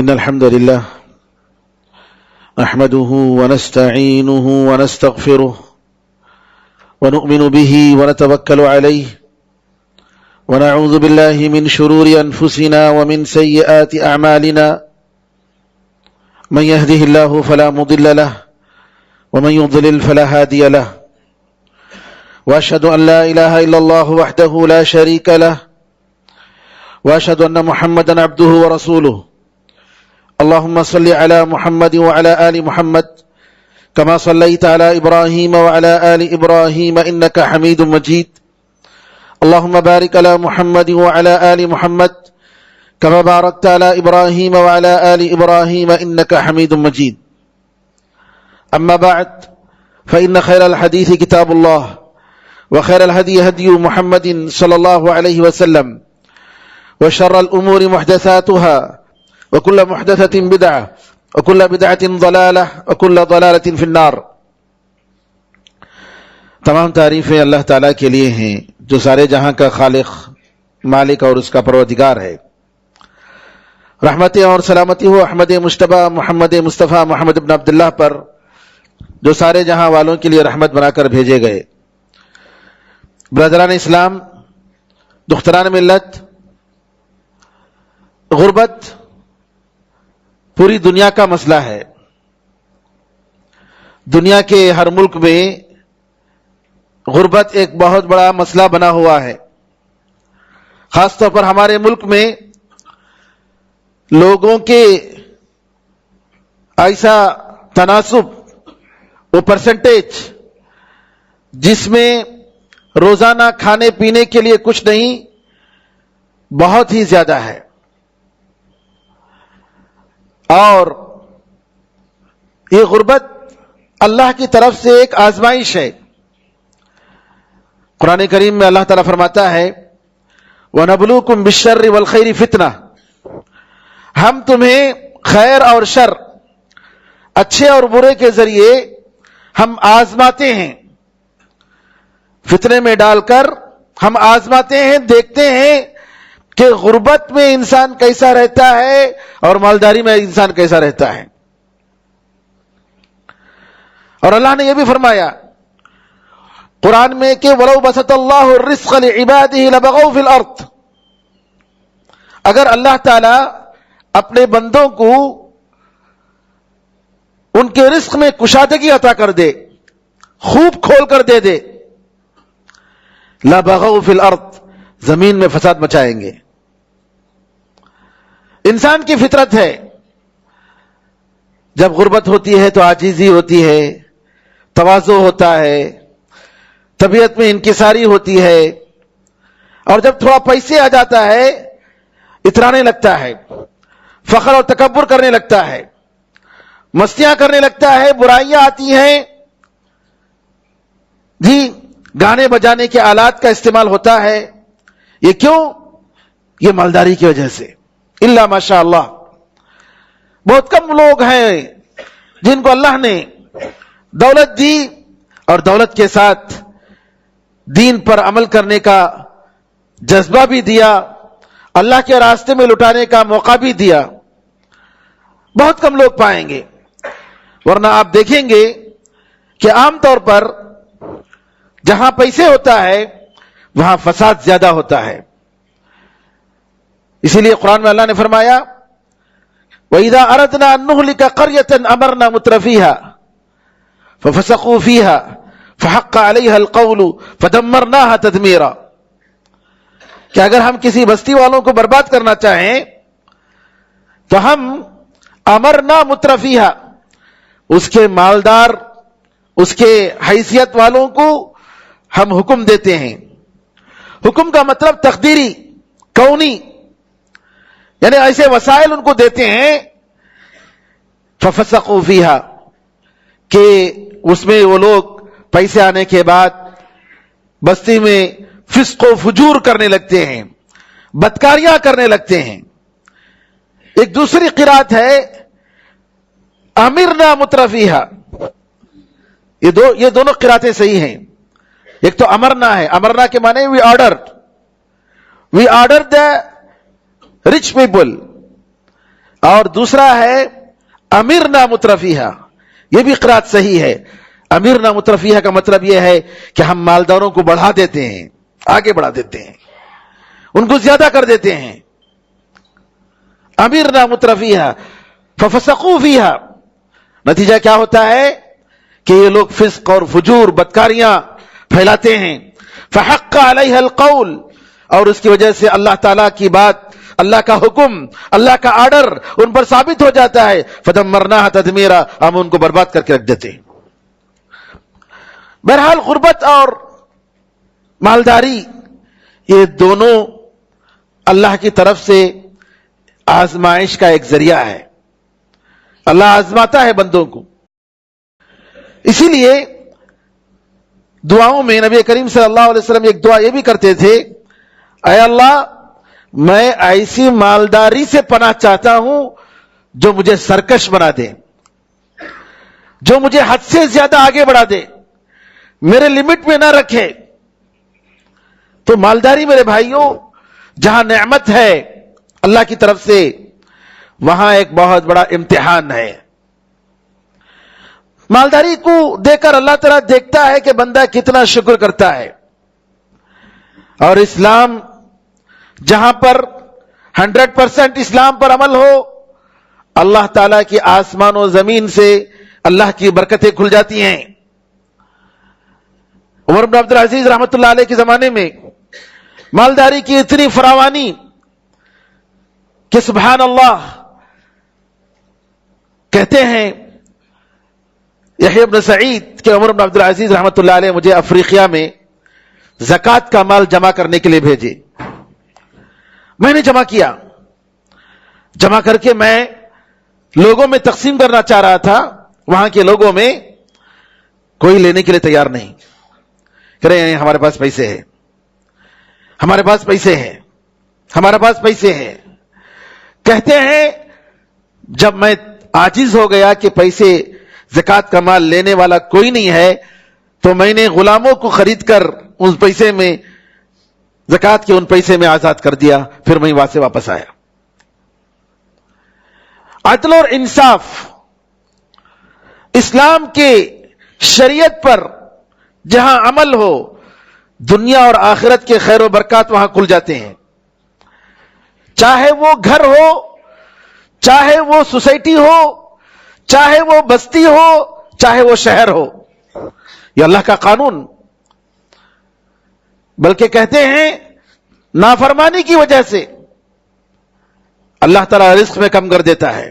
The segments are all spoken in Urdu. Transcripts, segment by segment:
إن الحمد لله نحمده ونستعينه ونستغفره ونؤمن به ونتوكل عليه ونعوذ بالله من شرور أنفسنا ومن سيئات أعمالنا من يهده الله فلا مضل له ومن يضلل فلا هادي له وأشهد أن لا إله إلا الله وحده لا شريك له وأشهد أن محمدا عبده ورسوله اللهم صل على محمد وعلى آل محمد كما صليت على إبراهيم وعلى آل إبراهيم إنك حميد مجيد اللهم بارك على محمد وعلى آل محمد كما باركت على إبراهيم وعلى آل إبراهيم إنك حميد مجيد أما بعد فإن خير الحديث كتاب الله وخير الهدي هدي محمد صلى الله عليه وسلم وشر الأمور محدثاتها وكل محدثة بدعة وكل بدعة ضلالة وكل ضلالة في النار۔ تمام تعریفیں اللہ تعالیٰ کے لیے ہیں جو سارے جہاں کا خالق، مالک اور اس کا پروردگار ہے۔ رحمتیں اور سلامتی ہو احمد مجتبی محمد مصطفیٰ محمد بن عبداللہ پر جو سارے جہاں والوں کے لیے رحمت بنا کر بھیجے گئے۔ برادران اسلام، دختران ملت، غربت پوری دنیا کا مسئلہ ہے۔ دنیا کے ہر ملک میں غربت ایک بہت بڑا مسئلہ بنا ہوا ہے۔ خاص طور پر ہمارے ملک میں لوگوں کے ایسا تناسب، وہ پرسنٹیج جس میں روزانہ کھانے پینے کے لیے کچھ نہیں، بہت ہی زیادہ ہے۔ اور یہ غربت اللہ کی طرف سے ایک آزمائش ہے۔ قرآن کریم میں اللہ تعالیٰ فرماتا ہے وَنَبْلُوكُمْ بِالشَّرِّ وَالْخَيْرِ فِتْنَةً، ہم تمہیں خیر اور شر، اچھے اور برے کے ذریعے ہم آزماتے ہیں، فتنے میں ڈال کر ہم آزماتے ہیں، دیکھتے ہیں کہ غربت میں انسان کیسا رہتا ہے اور مالداری میں انسان کیسا رہتا ہے۔ اور اللہ نے یہ بھی فرمایا قرآن میں کہ وَلَوْ بَسَطَ اللَّهُ الرِّزْقَ لِعِبَادِهِ لَبَغَوْا فِي الْأَرْضِ، اگر اللہ تعالی اپنے بندوں کو ان کے رزق میں کشادگی عطا کر دے، خوب کھول کر دے لَبَغَوْا فِي الْأَرْضِ، زمین میں فساد مچائیں گے۔ انسان کی فطرت ہے، جب غربت ہوتی ہے تو عاجزی ہوتی ہے، تواضع ہوتا ہے، طبیعت میں انکساری ہوتی ہے، اور جب تھوڑا پیسے آ جاتا ہے اترانے لگتا ہے، فخر اور تکبر کرنے لگتا ہے، مستیاں کرنے لگتا ہے، برائیاں آتی ہیں، جی گانے بجانے کے آلات کا استعمال ہوتا ہے۔ یہ کیوں؟ یہ مالداری کی وجہ سے۔ الا ماشاء اللہ، بہت کم لوگ ہیں جن کو اللہ نے دولت دی اور دولت کے ساتھ دین پر عمل کرنے کا جذبہ بھی دیا، اللہ کے راستے میں لٹانے کا موقع بھی دیا۔ بہت کم لوگ پائیں گے، ورنہ آپ دیکھیں گے کہ عام طور پر جہاں پیسے ہوتا ہے وہاں فساد زیادہ ہوتا ہے۔ اسی لیے قرآن میں اللہ نے فرمایا وَإِذَا أَرَدْنَا أَن نُهْلِكَ قَرْيَةً أَمَرْنَا مُتْرَفِيهَا فَفَسَقُوا فِيهَا فَحَقَّ عَلَيْهَا الْقَوْلُ فَدَمَّرْنَاهَا تَدْمِيرًا، کہ اگر ہم کسی بستی والوں کو برباد کرنا چاہیں تو ہم امرنا مترفیہا، اس کے مالدار، اس کے حیثیت والوں کو ہم حکم دیتے ہیں۔ حکم کا مطلب تقدیری، کونی، یعنی ایسے وسائل ان کو دیتے ہیں فَفَسَقُوا فِيهَا، کہ اس میں وہ لوگ پیسے آنے کے بعد بستی میں فسق و فجور کرنے لگتے ہیں، بدکاریاں کرنے لگتے ہیں۔ ایک دوسری قرات ہے امرنا مترفیہا، یہ دونوں قراتیں صحیح ہیں۔ ایک تو امرنا ہے، امرنا کے معنی وی آرڈر دا رچ پیپل، اور دوسرا ہے امیرنا مترفیہا، یہ بھی قرات صحیح ہے. امیرنا مترفیہا کا مطلب یہ ہے کہ ہم مالداروں کو بڑھا دیتے ہیں، آگے بڑھا دیتے ہیں، ان کو زیادہ کر دیتے ہیں. امیرنا مترفیہا ففسقوا فیہا، نتیجہ کیا ہوتا ہے کہ یہ لوگ فسق اور فجور بدکاریاں پھیلاتے ہیں. فحق علیہ القول، اور اس کی وجہ سے اللہ تعالیٰ کی بات، اللہ کا حکم، اللہ کا آرڈر ان پر ثابت ہو جاتا ہے. فدمرناها تدمیرا، ہم ان کو برباد کر کے رکھ دیتے ہیں. بہرحال غربت اور مالداری یہ دونوں اللہ کی طرف سے آزمائش کا ایک ذریعہ ہے. اللہ آزماتا ہے بندوں کو. اسی لیے دعاؤں میں نبی کریم صلی اللہ علیہ وسلم ایک دعا یہ بھی کرتے تھے، اے اللہ میں ایسی مالداری سے پناہ چاہتا ہوں جو مجھے سرکش بنا دے، جو مجھے حد سے زیادہ آگے بڑھا دے، میرے لمٹ میں نہ رکھے. تو مالداری میرے بھائیوں جہاں نعمت ہے اللہ کی طرف سے، وہاں ایک بہت بڑا امتحان ہے. مالداری کو دیکھ کر اللہ تعالیٰ دیکھتا ہے کہ بندہ کتنا شکر کرتا ہے. اور اسلام جہاں پر 100% اسلام پر عمل ہو، اللہ تعالیٰ کی آسمان و زمین سے اللہ کی برکتیں کھل جاتی ہیں. عمر بن عبدالعزیز رحمۃ اللہ علیہ کے زمانے میں مالداری کی اتنی فراوانی کہ سبحان اللہ. کہتے ہیں یحییٰ بن سعید کہ عمر بن عبدالعزیز رحمۃ اللہ علیہ مجھے افریقہ میں زکوٰۃ کا مال جمع کرنے کے لیے بھیجے. میں نے جمع کیا، جمع کر کے میں لوگوں میں تقسیم کرنا چاہ رہا تھا. وہاں کے لوگوں میں کوئی لینے کے لیے تیار نہیں، کہہ رہے ہیں ہمارے پاس پیسے ہیں، ہمارے پاس پیسے ہیں، ہمارے پاس پیسے ہیں. کہتے ہیں جب میں عاجز ہو گیا کہ پیسے زکوٰۃ کا مال لینے والا کوئی نہیں ہے، تو میں نے غلاموں کو خرید کر اس پیسے میں، زکوٰۃ کے ان پیسے میں آزاد کر دیا. پھر میں وہاں سے واپس آیا. عدل اور انصاف، اسلام کے شریعت پر جہاں عمل ہو، دنیا اور آخرت کے خیر و برکات وہاں کھل جاتے ہیں. چاہے وہ گھر ہو، چاہے وہ سوسائٹی ہو، چاہے وہ بستی ہو، چاہے وہ شہر ہو. یہ اللہ کا قانون. بلکہ کہتے ہیں نافرمانی کی وجہ سے اللہ تعالیٰ رزق میں کم کر دیتا ہے.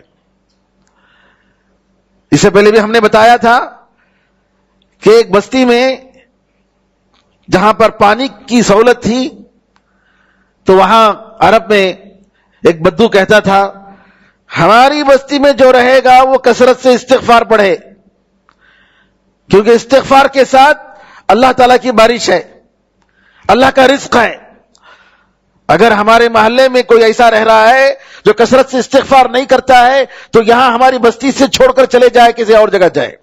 اس سے پہلے بھی ہم نے بتایا تھا کہ ایک بستی میں جہاں پر پانی کی سہولت تھی، تو وہاں عرب میں ایک بدو کہتا تھا ہماری بستی میں جو رہے گا وہ کثرت سے استغفار پڑھے، کیونکہ استغفار کے ساتھ اللہ تعالیٰ کی بارش ہے، اللہ کا رزق ہے. اگر ہمارے محلے میں کوئی ایسا رہ رہا ہے جو کثرت سے استغفار نہیں کرتا ہے، تو یہاں ہماری بستی سے چھوڑ کر چلے جائے، کسی اور جگہ جائے.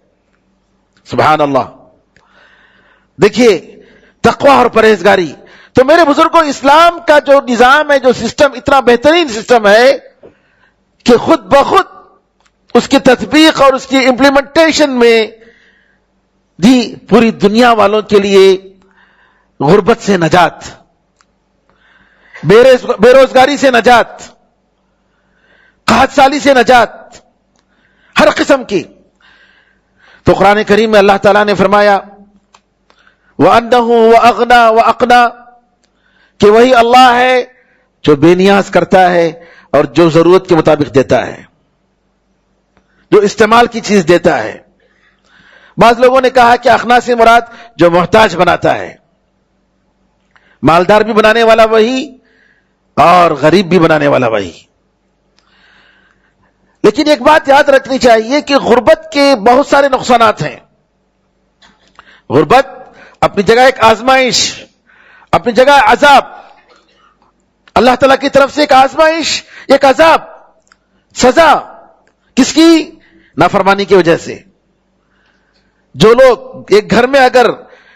سبحان اللہ. دیکھیے تقوی اور پرہیزگاری. تو میرے بزرگوں، اسلام کا جو نظام ہے، جو سسٹم اتنا بہترین سسٹم ہے کہ خود بخود اس کی تطبیق اور اس کی امپلیمنٹیشن میں بھی پوری دنیا والوں کے لیے غربت سے نجات، بے روزگاری سے نجات، قحط سالی سے نجات، ہر قسم کی. تو قرآن کریم میں اللہ تعالیٰ نے فرمایا وَأَنَّهُ وَأَغْنَى وَأَقْنَى، کہ وہی اللہ ہے جو بے نیاز کرتا ہے اور جو ضرورت کے مطابق دیتا ہے، جو استعمال کی چیز دیتا ہے. بعض لوگوں نے کہا کہ اغنا سے مراد جو محتاج بناتا ہے. مالدار بھی بنانے والا وہی اور غریب بھی بنانے والا وہی. لیکن ایک بات یاد رکھنی چاہیے کہ غربت کے بہت سارے نقصانات ہیں. غربت اپنی جگہ ایک آزمائش، اپنی جگہ عذاب. اللہ تعالیٰ کی طرف سے ایک آزمائش، ایک عذاب، سزا. کس کی؟ نافرمانی کی وجہ سے. جو لوگ ایک گھر میں اگر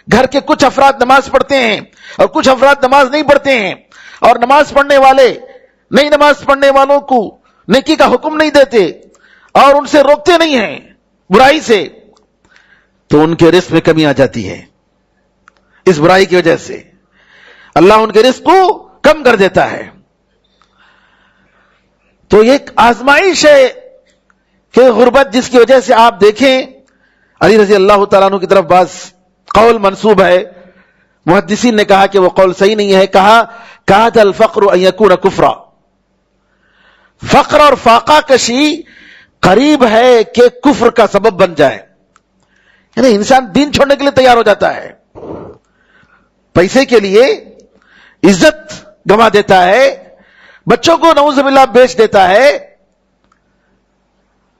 گھر کے کچھ افراد نماز پڑھتے ہیں اور کچھ افراد نماز نہیں پڑھتے ہیں، اور نماز پڑھنے والے نہیں نماز پڑھنے والوں کو نیکی کا حکم نہیں دیتے اور ان سے روکتے نہیں ہیں برائی سے، تو ان کے رزق میں کمی آ جاتی ہے. اس برائی کی وجہ سے اللہ ان کے رزق کو کم کر دیتا ہے. تو یہ ایک آزمائش ہے کہ غربت، جس کی وجہ سے آپ دیکھیں علی رضی اللہ تعالیٰ عنہ کی طرف بعض قول منسوب ہے، محدثین نے کہا کہ وہ قول صحیح نہیں ہے. کہا کاد الفقر ان یکون کفرا، فقر اور فاقہ کشی قریب ہے کہ کفر کا سبب بن جائے. یعنی انسان دین چھوڑنے کے لیے تیار ہو جاتا ہے، پیسے کے لیے عزت گنوا دیتا ہے، بچوں کو نعوذ باللہ بیچ دیتا ہے،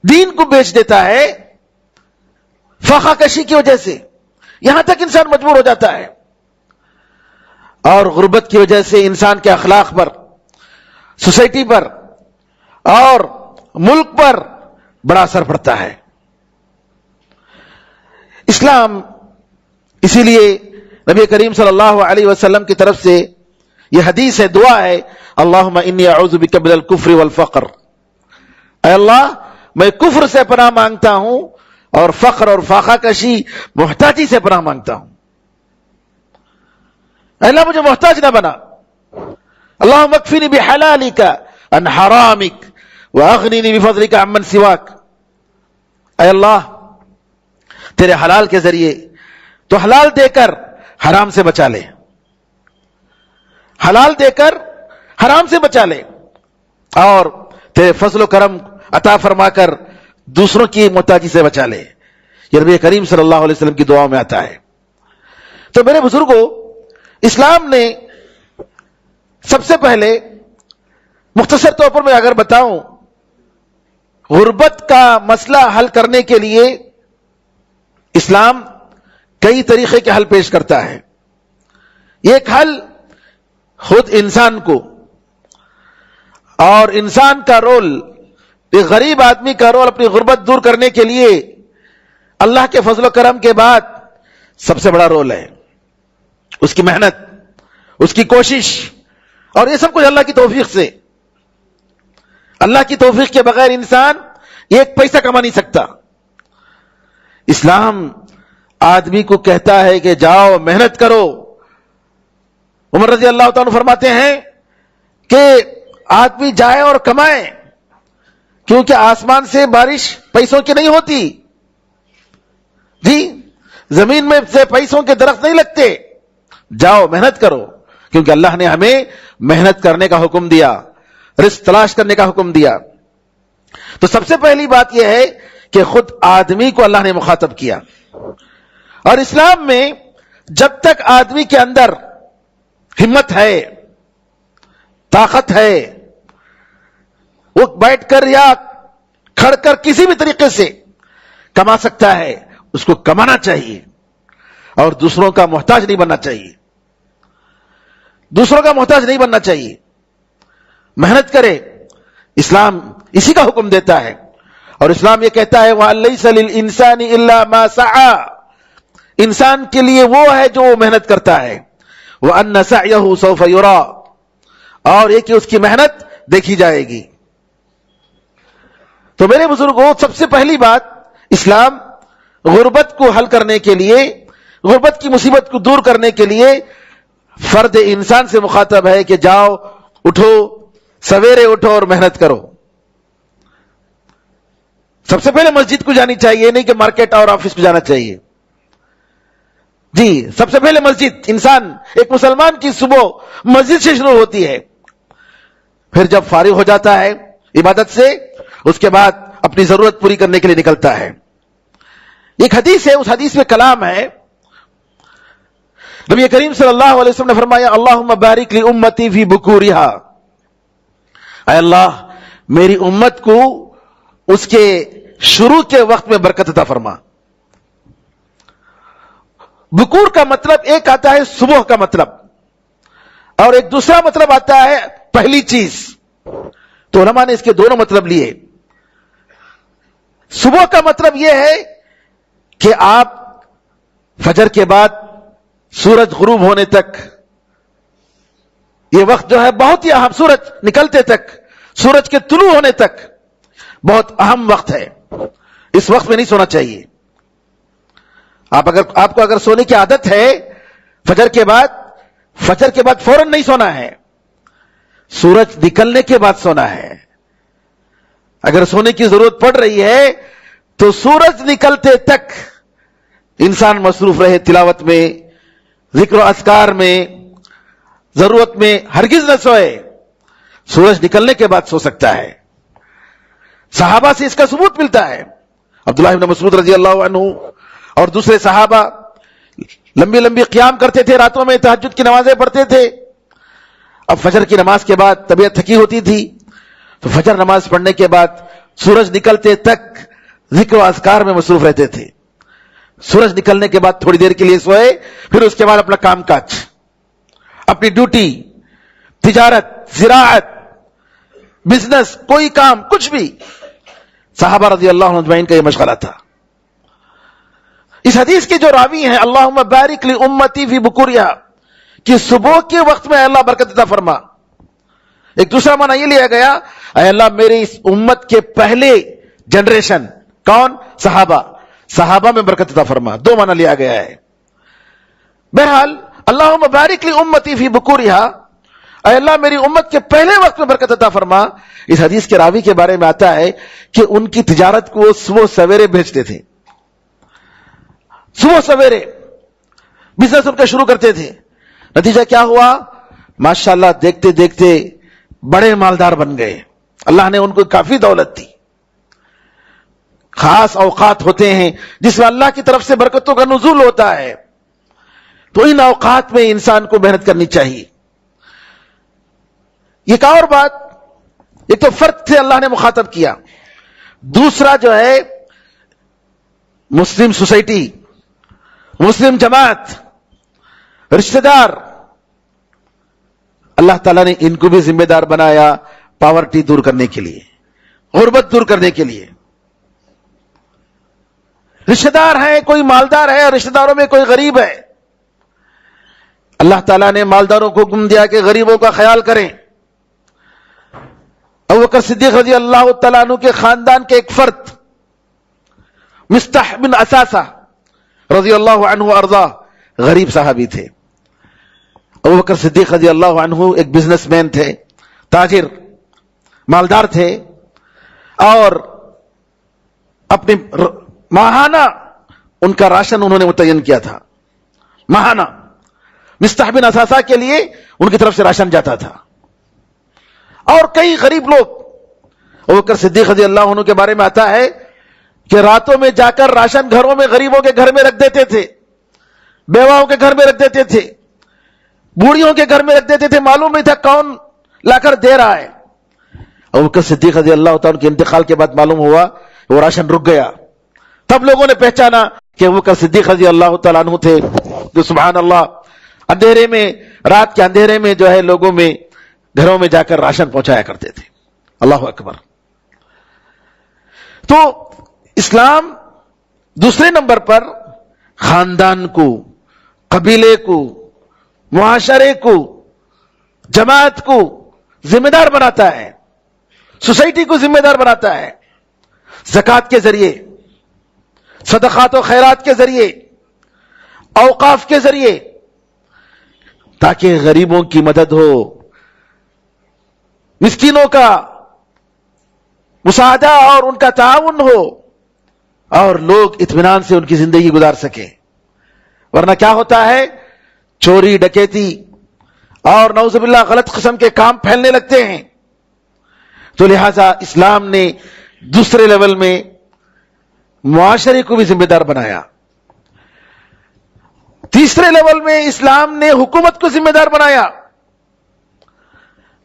دین کو بیچ دیتا ہے فاقہ کشی کی وجہ سے. یہاں تک انسان مجبور ہو جاتا ہے. اور غربت کی وجہ سے انسان کے اخلاق پر، سوسائٹی پر اور ملک پر بڑا اثر پڑتا ہے. اسلام اسی لیے نبی کریم صلی اللہ علیہ وسلم کی طرف سے یہ حدیث ہے، دعا ہے، اللہم انی اعوذ بک من الکفر والفقر. اے اللہ میں کفر سے پناہ مانگتا ہوں اور فقر اور فاقہ کشی، محتاجی سے پناہ مانگتا ہوں. اے اللہ مجھے محتاج نہ بنا. اللہم اکفنی بحلالک عن حرامک واغننی بفضلک عمن سواک. اے اللہ تیرے حلال کے ذریعے تو حلال دے کر حرام سے بچا لے، حلال دے کر حرام سے بچا لے، اور تیرے فضل و کرم عطا فرما کر دوسروں کی محتاجی سے بچا لے. یہ نبی کریم صلی اللہ علیہ وسلم کی دعاؤں میں آتا ہے. تو میرے بزرگوں، اسلام نے سب سے پہلے مختصر طور پر میں اگر بتاؤں، غربت کا مسئلہ حل کرنے کے لیے اسلام کئی طریقے کے حل پیش کرتا ہے. ایک حل خود انسان کو اور انسان کا رول، ایک غریب آدمی کا رول اپنی غربت دور کرنے کے لیے اللہ کے فضل و کرم کے بعد سب سے بڑا رول ہے. اس کی محنت، اس کی کوشش، اور یہ سب کچھ اللہ کی توفیق سے. اللہ کی توفیق کے بغیر انسان ایک پیسہ کما نہیں سکتا. اسلام آدمی کو کہتا ہے کہ جاؤ محنت کرو. عمر رضی اللہ تعالیٰ عنہ فرماتے ہیں کہ آدمی جائے اور کمائے، کیونکہ آسمان سے بارش پیسوں کی نہیں ہوتی. جی، زمین میں سے پیسوں کے درخت نہیں لگتے. جاؤ محنت کرو، کیونکہ اللہ نے ہمیں محنت کرنے کا حکم دیا، رزق تلاش کرنے کا حکم دیا. تو سب سے پہلی بات یہ ہے کہ خود آدمی کو اللہ نے مخاطب کیا. اور اسلام میں جب تک آدمی کے اندر ہمت ہے، طاقت ہے، وہ بیٹھ کر یا کھڑ کر کسی بھی طریقے سے کما سکتا ہے، اس کو کمانا چاہیے اور دوسروں کا محتاج نہیں بننا چاہیے. دوسروں کا محتاج نہیں بننا چاہیے. محنت کرے. اسلام اسی کا حکم دیتا ہے. اور اسلام یہ کہتا ہے وَأَن لَيْسَ لِلْإِنسَانِ إِلَّا مَا سَعَى. انسان کے لیے وہ ہے جو محنت کرتا ہے. وَأَنَّ سَعْيَهُ سَوْفَ يُرَى. اور یہ کہ اس کی محنت دیکھی جائے گی. تو میرے بزرگوں، سب سے پہلی بات، اسلام غربت کو حل کرنے کے لیے، غربت کی مصیبت کو دور کرنے کے لیے فرد انسان سے مخاطب ہے کہ جاؤ، اٹھو، سویرے اٹھو اور محنت کرو. سب سے پہلے مسجد کو جانی چاہیے، نہیں کہ مارکیٹ اور آفس کو جانا چاہیے. جی، سب سے پہلے مسجد. انسان، ایک مسلمان کی صبح مسجد سے شروع ہوتی ہے. پھر جب فارغ ہو جاتا ہے عبادت سے، اس کے بعد اپنی ضرورت پوری کرنے کے لیے نکلتا ہے. ایک حدیث ہے، اس حدیث میں کلام ہے. نبی کریم صلی اللہ علیہ وسلم نے فرمایا اللہم بارک لی امتی فی بکورہا. اے اللہ میری امت کو اس کے شروع کے وقت میں برکت عطا فرما. بکور کا مطلب ایک آتا ہے صبح کا مطلب، اور ایک دوسرا مطلب آتا ہے پہلی چیز. تو علماء نے اس کے دونوں مطلب لیے. صبح کا مطلب یہ ہے کہ آپ فجر کے بعد سورج غروب ہونے تک، یہ وقت جو ہے بہت ہی اہم، سورج نکلتے تک سورج کے طلوع ہونے تک بہت اہم وقت ہے. اس وقت میں نہیں سونا چاہیے. آپ کو اگر سونے کی عادت ہے فجر کے بعد فوراً نہیں سونا ہے. سورج نکلنے کے بعد سونا ہے. اگر سونے کی ضرورت پڑ رہی ہے تو سورج نکلتے تک انسان مصروف رہے تلاوت میں، ذکر و اذکار میں، ضرورت میں ہرگز نہ سوئے. سورج نکلنے کے بعد سو سکتا ہے. صحابہ سے اس کا ثبوت ملتا ہے. عبداللہ بن مسعود رضی اللہ عنہ اور دوسرے صحابہ لمبی لمبی قیام کرتے تھے، راتوں میں تہجد کی نمازیں پڑھتے تھے. اب فجر کی نماز کے بعد طبیعت تھکی ہوتی تھی تو فجر نماز پڑھنے کے بعد سورج نکلتے تک ذکر و اذکار میں مصروف رہتے تھے. سورج نکلنے کے بعد تھوڑی دیر کے لیے سوئے، پھر اس کے بعد اپنا کام کاج، اپنی ڈیوٹی، تجارت، زراعت، بزنس، کوئی کام، کچھ بھی. صحابہ رضی اللہ عنہ اجمعین کا یہ مشغلہ تھا. اس حدیث کے جو راوی ہیں، اللہم بارک لامتی فی بکورہا، کہ صبح کے وقت میں اللہ برکت عطا فرما. ایک دوسرا معنی یہ لیا گیا، اے اللہ میری اس امت کے پہلے جنریشن کون؟ صحابہ میں برکت عطا فرما. دو معنی لیا گیا ہے. بہرحال اللہم بارک لامتی فی بکورہا، اے اللہ میری امت کے پہلے وقت میں برکت عطا فرما. اس حدیث کے راوی کے بارے میں آتا ہے کہ ان کی تجارت کو وہ صبح سویرے بھیجتے تھے. صبح سویرے بزنس ان کا شروع کرتے تھے. نتیجہ کیا ہوا؟ ماشاءاللہ دیکھتے دیکھتے بڑے مالدار بن گئے. اللہ نے ان کو کافی دولت دی. خاص اوقات ہوتے ہیں جس میں اللہ کی طرف سے برکتوں کا نزول ہوتا ہے، تو ان اوقات میں انسان کو محنت کرنی چاہیے. ایک اور بات، ایک تو فرد سے اللہ نے مخاطب کیا، دوسرا جو ہے مسلم سوسائٹی، مسلم جماعت، رشتہ دار، اللہ تعالیٰ نے ان کو بھی ذمہ دار بنایا پاورٹی دور کرنے کے لیے، غربت دور کرنے کے لیے. رشتہ دار ہے، کوئی مالدار ہے اور رشتہ داروں میں کوئی غریب ہے. اللہ تعالیٰ نے مالداروں کو حکم دیا کہ غریبوں کا خیال کریں. ابوبکر صدیق رضی اللہ تعالیٰ عنہ کے خاندان کے ایک فرد مصطح بن اساسہ رضی اللہ عنہ ارضا غریب صحابی تھے. ابوبکر صدیق رضی اللہ عنہ ایک بزنس مین تھے، تاجر، مالدار تھے، اور اپنے ماہانہ ان کا راشن انہوں نے متعین کیا تھا. ماہانہ مصطح بن اساسہ کے لیے ان کی طرف سے راشن جاتا تھا. اور کئی غریب لوگ، ابوبکر صدیق رضی اللہ عنہ کے بارے میں آتا ہے کہ راتوں میں جا کر راشن گھروں میں، غریبوں کے گھر میں رکھ دیتے تھے، بیواؤں کے گھر میں رکھ دیتے تھے، بوڑھیوں کے گھر میں رکھ دیتے تھے. معلوم نہیں تھا کون لا کر دے رہا ہے. ابوبکر صدیق رضی اللہ تعالیٰ کے انتقال کے بعد معلوم ہوا وہ راشن رک گیا. تب لوگوں نے پہچانا کہ ابوبکر صدیق رضی اللہ تعالیٰ عنہ تھے جو سبحان اللہ اندھیرے میں، رات کے اندھیرے میں جو ہے لوگوں میں گھروں میں جا کر راشن پہنچایا کرتے تھے. اللہ اکبر. تو اسلام دوسرے نمبر پر خاندان کو، قبیلے کو، معاشرے کو، جماعت کو ذمہ دار بناتا ہے، سوسائٹی کو ذمہ دار بناتا ہے، زکوٰۃ کے ذریعے، صدقات و خیرات کے ذریعے، اوقاف کے ذریعے، تاکہ غریبوں کی مدد ہو، مسکینوں کا مساعدہ اور ان کا تعاون ہو، اور لوگ اطمینان سے ان کی زندگی گزار سکیں. ورنہ کیا ہوتا ہے؟ چوری، ڈکیتی اور نعوذ باللہ غلط قسم کے کام پھیلنے لگتے ہیں. تو لہذا اسلام نے دوسرے لیول میں معاشرے کو بھی ذمہ دار بنایا. تیسرے لیول میں اسلام نے حکومت کو ذمہ دار بنایا.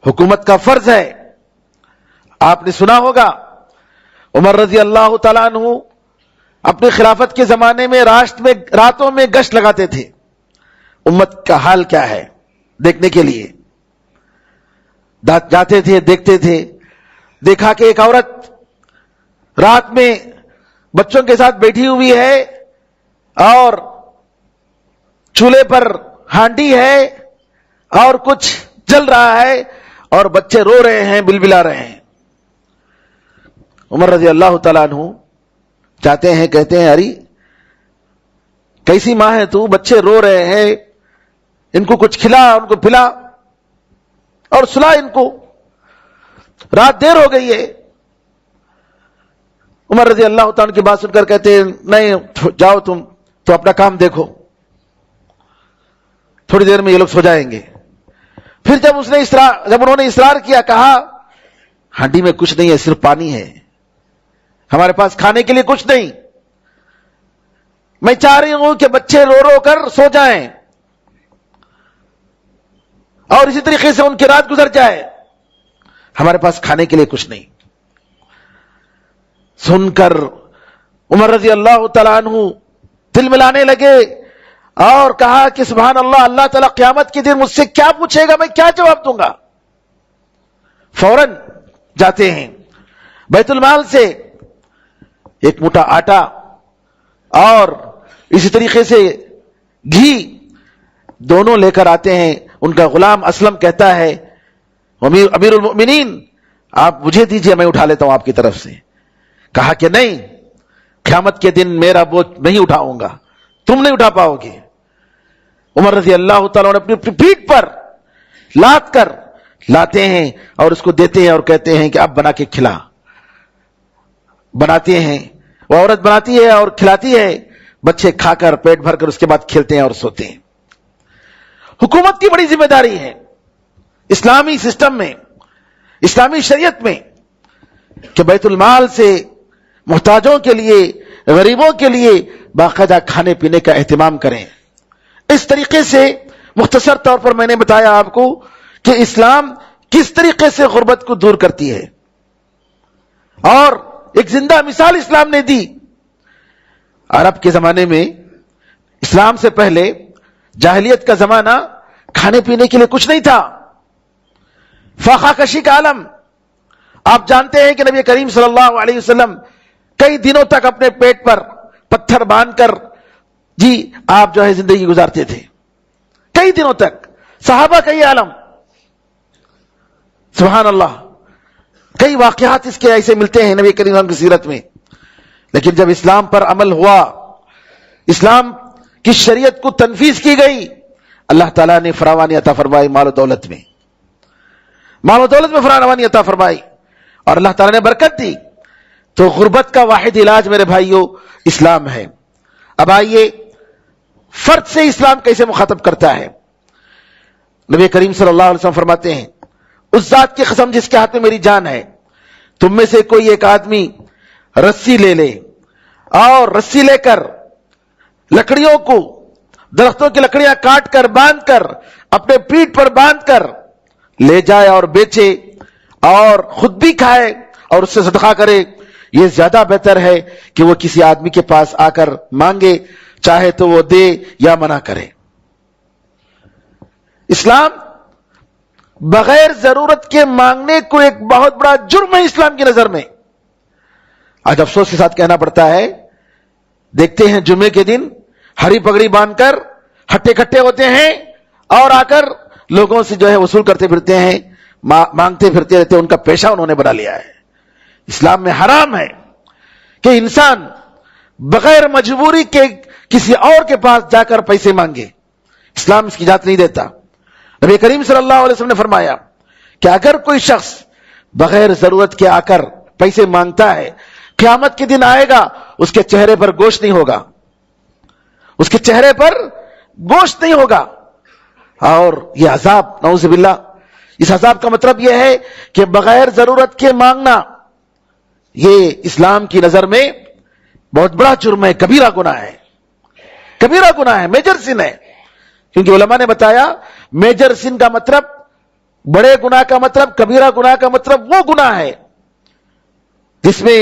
حکومت کا فرض ہے. آپ نے سنا ہوگا عمر رضی اللہ تعالیٰ عنہ اپنی خلافت کے زمانے میں راتوں میں گشت لگاتے تھے امت کا حال کیا ہے دیکھنے کے لیے. جاتے تھے، دیکھتے تھے. دیکھا کہ ایک عورت رات میں بچوں کے ساتھ بیٹھی ہوئی ہے اور چولہے پر ہانڈی ہے اور کچھ جل رہا ہے اور بچے رو رہے ہیں، بلبلا رہے ہیں. عمر رضی اللہ تعالیٰ عنہ جاتے ہیں, کہتے ہیں ارے کیسی ماں ہے تو, بچے رو رہے ہیں, ان کو کچھ کھلا, ان کو پلا اور سلا ان کو, رات دیر ہو گئی ہے. عمر رضی اللہ تعالیٰ کی بات سن کر کہتے ہیں نہیں جاؤ تم تو اپنا کام دیکھو, تھوڑی دیر میں یہ لوگ سو جائیں گے. پھر جب انہوں نے اصرار کیا, کہا ہانڈی میں کچھ نہیں ہے, صرف پانی ہے, ہمارے پاس کھانے کے لیے کچھ نہیں, میں چاہ رہی ہوں کہ بچے رو رو کر سو جائیں اور اسی طریقے سے ان کی رات گزر جائے, ہمارے پاس کھانے کے لیے کچھ نہیں. سن کر عمر رضی اللہ تعالیٰ عنہ دل ملانے لگے اور کہا کہ سبحان اللہ, اللہ تعالیٰ قیامت کے دن مجھ سے کیا پوچھے گا, میں کیا جواب دوں گا. فوراً جاتے ہیں بیت المال سے ایک موٹا آٹا اور اسی طریقے سے گھی دونوں لے کر آتے ہیں. ان کا غلام اسلم کہتا ہے امیر المؤمنین آپ مجھے دیجئے, میں اٹھا لیتا ہوں آپ کی طرف سے. کہا کہ نہیں, قیامت کے دن میرا بوجھ نہیں اٹھاؤں گا, تم نہیں اٹھا پاؤ گے. عمر رضی اللہ تعالیٰ نے اپنی پیٹھ پر لاد کر لاتے ہیں اور اس کو دیتے ہیں اور کہتے ہیں کہ اب بنا کے کھلا. بناتے ہیں, وہ عورت بناتی ہے اور کھلاتی ہے, بچے کھا کر پیٹ بھر کر اس کے بعد کھیلتے ہیں اور سوتے ہیں. حکومت کی بڑی ذمہ داری ہے اسلامی سسٹم میں, اسلامی شریعت میں, کہ بیت المال سے محتاجوں کے لیے, غریبوں کے لیے باقاعدہ کھانے پینے کا اہتمام کریں. اس طریقے سے مختصر طور پر میں نے بتایا آپ کو کہ اسلام کس طریقے سے غربت کو دور کرتی ہے, اور ایک زندہ مثال اسلام نے دی. عرب کے زمانے میں, اسلام سے پہلے جاہلیت کا زمانہ, کھانے پینے کے لیے کچھ نہیں تھا, فاقہ کشی کا عالم. آپ جانتے ہیں کہ نبی کریم صلی اللہ علیہ وسلم کئی دنوں تک اپنے پیٹ پر پتھر باندھ کر آپ جو ہے زندگی گزارتے تھے, کئی دنوں تک. صحابہ کا یہ عالم, سبحان اللہ, کئی واقعات اس کے ایسے ملتے ہیں نبی کریم کی سیرت میں. لیکن جب اسلام پر عمل ہوا, اسلام کی شریعت کو تنفیذ کی گئی, اللہ تعالیٰ نے فراوانی عطا فرمائی, مال و دولت میں فراوانی عطا فرمائی, اور اللہ تعالیٰ نے برکت دی. تو غربت کا واحد علاج میرے بھائیوں اسلام ہے. اب آئیے فرد سے اسلام کیسے مخاطب کرتا ہے. نبی کریم صلی اللہ علیہ وسلم فرماتے ہیں اس ذات کی قسم جس کے ہاتھ میں میری جان ہے, تم میں سے کوئی ایک آدمی رسی لے لے اور رسی لے کر لکڑیوں کو, درختوں کی لکڑیاں کاٹ کر باندھ کر اپنے پیٹھ پر باندھ کر لے جائے اور بیچے اور خود بھی کھائے اور اس سے صدقہ کرے, یہ زیادہ بہتر ہے کہ وہ کسی آدمی کے پاس آ کر مانگے, چاہے تو وہ دے یا منع کرے. اسلام بغیر ضرورت کے مانگنے کو ایک بہت بڑا جرم ہے اسلام کی نظر میں. آج افسوس کے ساتھ کہنا پڑتا ہے, دیکھتے ہیں جمعے کے دن ہری پگڑی باندھ کر ہٹے کٹے ہوتے ہیں اور آ کر لوگوں سے جو ہے وصول کرتے پھرتے ہیں, مانگتے پھرتے رہتے, ان کا پیشہ انہوں نے بنا لیا ہے. اسلام میں حرام ہے کہ انسان بغیر مجبوری کے کسی اور کے پاس جا کر پیسے مانگے. اسلام اس کی اجازت نہیں دیتا. نبی کریم صلی اللہ علیہ وسلم نے فرمایا کہ اگر کوئی شخص بغیر ضرورت کے آ کر پیسے مانگتا ہے, قیامت کے دن آئے گا اس کے چہرے پر گوشت نہیں ہوگا, اس کے چہرے پر گوشت نہیں ہوگا. اور یہ عذاب, نعوذ باللہ, اس عذاب کا مطلب یہ ہے کہ بغیر ضرورت کے مانگنا یہ اسلام کی نظر میں بہت بڑا جرم ہے, کبیرہ گناہ ہے, کبیرہ گناہ ہے, میجر سن ہے. کیونکہ علماء نے بتایا میجر سن کا مطلب, بڑے گناہ کا مطلب, کبیرہ گناہ کا مطلب وہ گناہ ہے جس میں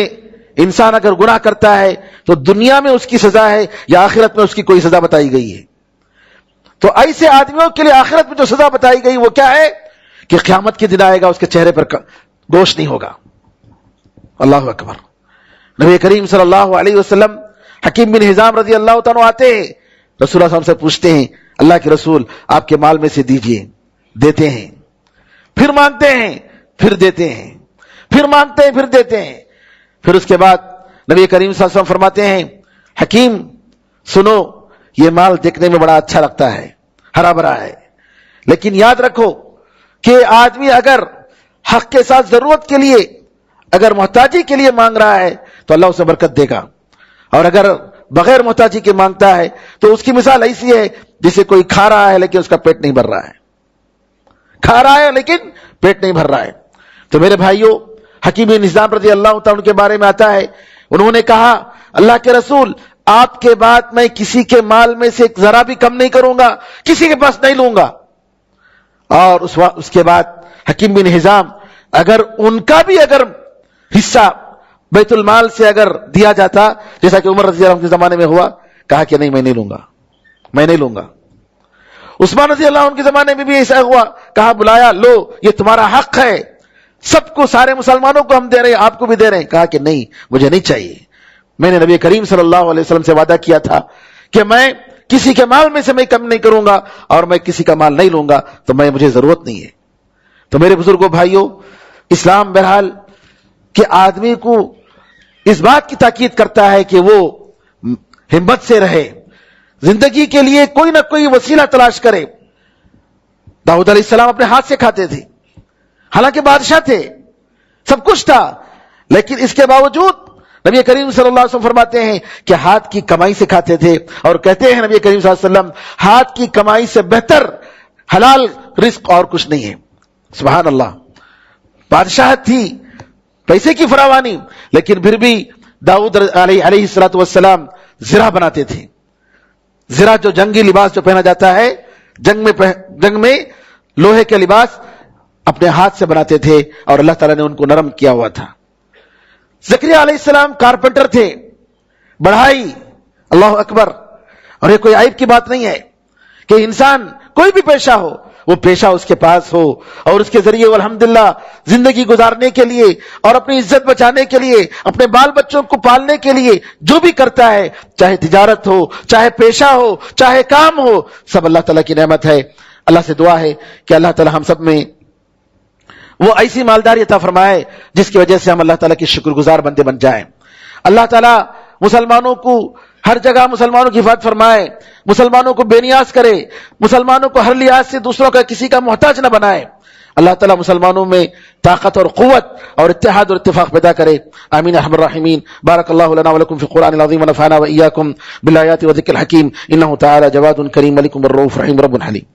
انسان اگر گناہ کرتا ہے تو دنیا میں اس کی سزا ہے یا آخرت میں اس کی کوئی سزا بتائی گئی ہے. تو ایسے آدمیوں کے لیے آخرت میں جو سزا بتائی گئی وہ کیا ہے کہ قیامت کے دن آئے گا اس کے چہرے پر گوشت نہیں ہوگا. اللہ اکبر. نبی کریم صلی اللہ علیہ وسلم حکیم بن حزام رضی اللہ تعالیٰ آتے ہیں, رسول اللہ صلی اللہ علیہ وسلم سے پوچھتے ہیں اللہ کے رسول آپ کے مال میں سے دیجئے, دیتے ہیں, پھر مانگتے ہیں, پھر دیتے ہیں, پھر مانگتے ہیں, پھر دیتے ہیں. پھر اس کے بعد نبی کریم صلی اللہ علیہ وسلم فرماتے ہیں حکیم سنو یہ مال دیکھنے میں بڑا اچھا لگتا ہے، ہرا بھرا ہے، لیکن یاد رکھو کہ آدمی اگر حق کے ساتھ ضرورت کے لیے، اگر محتاجی کے لیے مانگ رہا ہے تو اللہ اسے برکت دے گا، اور اگر بغیر محتاجی کے مانگتا ہے تو اس کی مثال ایسی ہے جسے کوئی کھا رہا ہے لیکن اس کا پیٹ نہیں بھر رہا ہے، کھا رہا ہے لیکن پیٹ نہیں بھر رہا ہے۔ تو میرے بھائیوں، حکیم بن حزام رضی اللہ تعالیٰ کے بارے میں آتا ہے، انہوں نے کہا اللہ کے رسول آپ کے بعد میں کسی کے مال میں سے ذرا بھی کم نہیں کروں گا، کسی کے پاس نہیں لوں گا۔ اور اس کے بعد حکیم بن حزام اگر ان کا بھی اگر حصہ بیت المال سے اگر دیا جاتا، جیسا کہ عمر رضی اللہ عنہ کے زمانے میں ہوا، کہا کہ نہیں میں نہیں لوں گا، میں نہیں لوں گا۔ عثمان رضی اللہ عنہ کے زمانے میں بھی ایسا ہوا، کہا بلایا لو یہ تمہارا حق ہے، سب کو سارے مسلمانوں کو ہم دے رہے ہیں، آپ کو بھی دے رہے ہیں، کہا کہ نہیں مجھے نہیں چاہیے، میں نے نبی کریم صلی اللہ علیہ وسلم سے وعدہ کیا تھا کہ میں کسی کے مال میں سے میں کم نہیں کروں گا اور میں کسی کا مال نہیں لوں گا، تو مجھے ضرورت نہیں ہے۔ تو میرے بزرگوں بھائیوں، اسلام بہرحال کہ آدمی کو اس بات کی تاکید کرتا ہے کہ وہ ہمت سے رہے، زندگی کے لیے کوئی نہ کوئی وسیلہ تلاش کرے۔ داؤد علیہ السلام اپنے ہاتھ سے کھاتے تھے، حالانکہ بادشاہ تھے، سب کچھ تھا، لیکن اس کے باوجود نبی کریم صلی اللہ علیہ وسلم فرماتے ہیں کہ ہاتھ کی کمائی سے کھاتے تھے، اور کہتے ہیں نبی کریم صلی اللہ علیہ وسلم ہاتھ کی کمائی سے بہتر حلال رزق اور کچھ نہیں ہے۔ سبحان اللہ، بادشاہت تھی، پیسے کی فراوانی، لیکن پھر بھی داؤد علیہ السلام زرہ بناتے تھے۔ زرہ جو جنگی لباس جو پہنا جاتا ہے، جنگ میں لوہے کے لباس اپنے ہاتھ سے بناتے تھے، اور اللہ تعالیٰ نے ان کو نرم کیا ہوا تھا۔ زکریا علیہ السلام کارپینٹر تھے، بڑھائی، اللہ اکبر۔ اور یہ کوئی عیب کی بات نہیں ہے کہ انسان کوئی بھی پیشہ ہو، وہ پیشہ اس کے پاس ہو، اور اس کے ذریعے وہ الحمدللہ زندگی گزارنے کے لیے اور اپنی عزت بچانے کے لیے، اپنے بال بچوں کو پالنے کے لیے جو بھی کرتا ہے، چاہے تجارت ہو، چاہے پیشہ ہو، چاہے کام ہو، سب اللہ تعالیٰ کی نعمت ہے۔ اللہ سے دعا ہے کہ اللہ تعالیٰ ہم سب میں وہ ایسی مالداری عطا فرمائے جس کی وجہ سے ہم اللہ تعالیٰ کی شکر گزار بندے بن جائیں۔ اللہ تعالیٰ مسلمانوں کو ہر جگہ مسلمانوں کی حفاظت فرمائے، مسلمانوں کو بے نیاز کرے، مسلمانوں کو ہر لحاظ سے دوسروں کا کسی کا محتاج نہ بنائے۔ اللہ تعالیٰ مسلمانوں میں طاقت اور قوت اور اتحاد اور اتفاق پیدا کرے، آمین ارحم الراحمین۔ بارک اللہ لنا ولکم فی القرآن العظیم ونفعنا وإیاکم بالآیات والذکر الحکیم، انہ تعالی جواد کریم ملک الرؤوف رحیم رب حلیم۔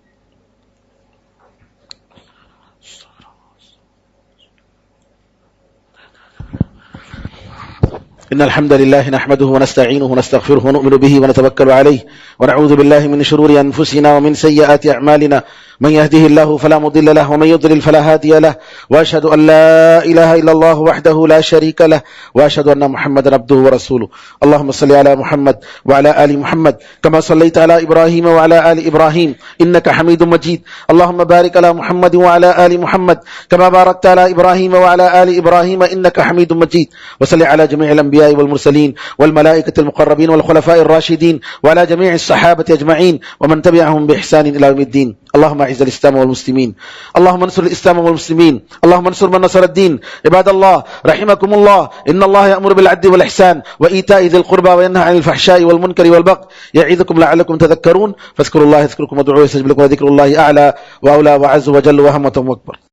إن الحمد لله نحمده ونستعينه ونستغفره ونؤمن به ونتوكل عليه ونعوذ بالله من شرور أنفسنا ومن سيئات أعمالنا، من يهده الله فلا مضل له ومن يضلل فلا هادي له، وأشهد أن لا إله إلا الله وحده لا شريك له، وأشهد أن محمدا عبده ورسوله۔ اللهم صل على محمد وعلى آل محمد كما صليت على إبراهيم وعلى آل إبراهيم إنك حميد مجيد، اللهم بارك على محمد وعلى آل محمد كما باركت على إبراهيم وعلى آل إبراهيم إنك حميد مجيد، وصل على جميع الأنبياء والمرسلين والملائكة المقربين والخلفاء الراشدين وعلى جميع الصحابة أجمعين ومن تبعهم بإحسان إلى يوم الدين۔ اللهم اعز الإسلام والمسلمين، اللهم انصر الإسلام والمسلمين، اللهم انصر من نصر الدين۔ عباد الله رحمكم الله، إن الله يأمر بالعدل والإحسان وإيتاء ذي القربى وينهى عن الفحشاء والمنكر والبغي يعظكم لعلكم تذكرون، فاذكروا الله يذكركم وادعوه يستجب لكم، وذكر الله أعلى وأولى وعز وجل وهم وأكبر۔